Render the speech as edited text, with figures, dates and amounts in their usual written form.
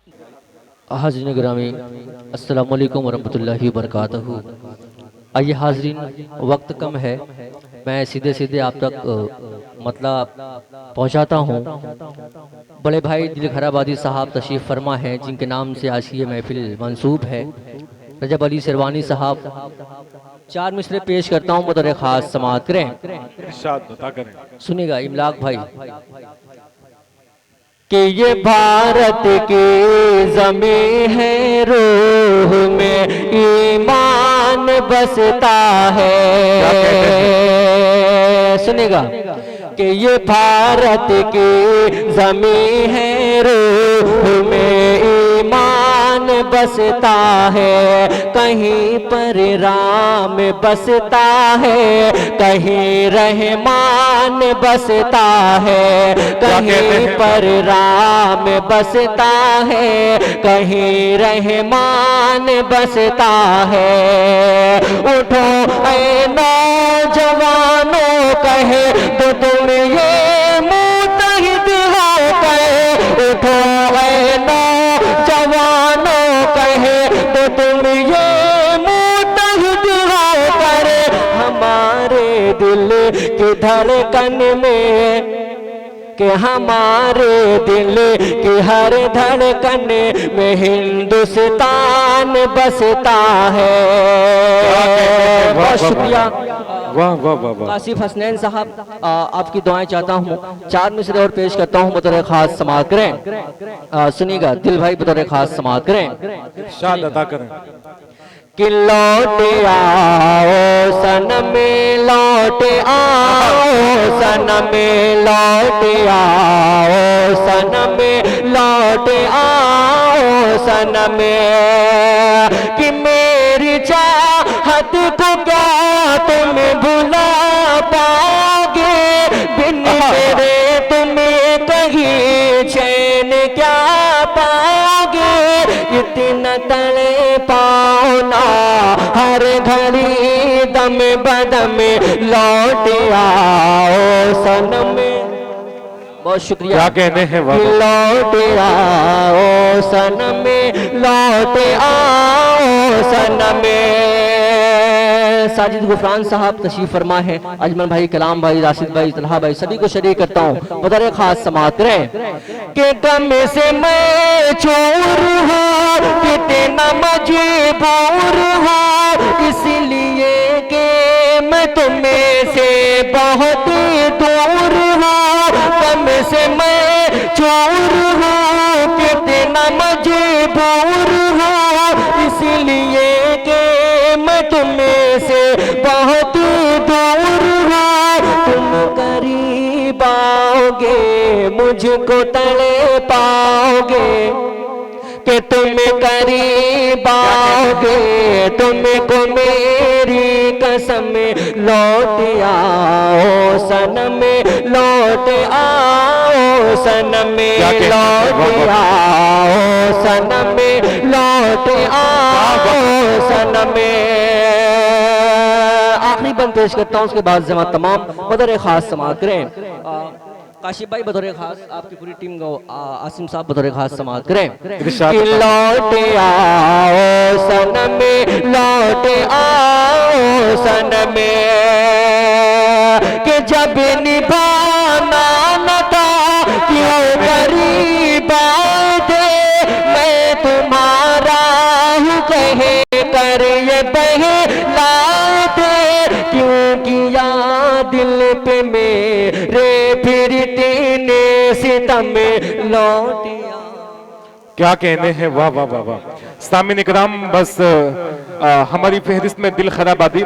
हाज़रीन गिरामी अस्सलामु अलैकुम वरहमतुल्लाहि वबरकातुहू। आइए हाज़रीन, वक्त कम है, मैं सीधे सीधे आप तक मतलब पहुंचाता हूं। बड़े भाई दिलखराबादी साहब तशरीफ़ फरमा हैं, जिनके नाम से आज ये महफिल मंसूब है। रजब अली सिरवानी साहब, चार मिसरे पेश करता हूँ, बतौर ख़ास समाअत करें। सुनिएगा इमलाक भाई कि ये भारत की ज़मीं है, रूह में ईमान बसता है। सुनिएगा कि ये भारत की ज़मीं है, रूह में ईमान बसता है। कहीं पर राम बसता है, कहीं रहमान बसता है। कहीं पर राम बसता है, कहीं रहमान बसता है। उठो ऐ नौजवानों, कहे तो तुम ये मुत्तहिद होकर। उठो ऐ नौजवानों, कहे तो तुम ये मुत्तहिद होकर। हमारे दिल की धड़कन में, कि हमारे दिल की हर धड़कन में हिंदुस्तान बसता है। बहुत शुक्रिया आसिफ हसनैन साहब, आपकी दुआएं चाहता हूँ। चार मिसरे और पेश करता हूँ, बतौर खास समाअत करें। सुनिएगा दिल भाई, बतौर खास समाअत करें। कि लौट आओ सनम, लौट आओ सनम, लौट आओ सनम, लौट आओ सनम। कि मेरी चाहत को क्या तुम भुला पाओगे, बिन मेरे तुम्हें कहीं चैन क्या पाओगे। इतना तड़े पाओ ना हर घड़ी दम बदम, लौट आओ सनम। बहुत शुक्रिया। क्या कहने हैं लौट आओ सनम, लौट आओ सनम। साजिद गुफरान साहब तशरीफ फरमा है। अजमल भाई, कलाम भाई, राशिद भाई, तलहा भाई, सभी को शरीक करता हूँ, बतौर खास समाअत करें। कि गम से मैं चूर हूँ, कितना मजबूर हूँ, इसलिए कि मैं तुम्हें से बहुत दूर हूँ। गम से मैं चूर हूँ, कितना मजबूर हूँ, इसलिए कि मैं तुम्हें से बहुत दूर हूँ। तुम करीब आओगे, मुझको तड़े पाओगे। कि तुम करीब आओगे, तुमको मेरी कसम। लौट आओ सनम, लौट आओ सनम, लौट आओ सनम, लौट आओ सनम। आखिरी बंद पेश करता हूँ, उसके बाद जमा तमाम, बतौर खास समाअत करें। काशिफ भाई बतौर खास, आपकी पूरी टीम को, आसिम साहब बतौर खास समाअत करें। कि लौट आओ सनम, लौट आओ सनम। कि जब निभाना न था क्यों करीब आए, मैं तुम्हारा हूँ कहे कर ये बहलाए थे। क्यों किया दिल पे मेरे फिर तेने सितम, लौटिया। क्या कहने हैं, वाह वाह वाह वाह। सामीन इकराम, बस हमारी फहरिस्त में दिल खराबादी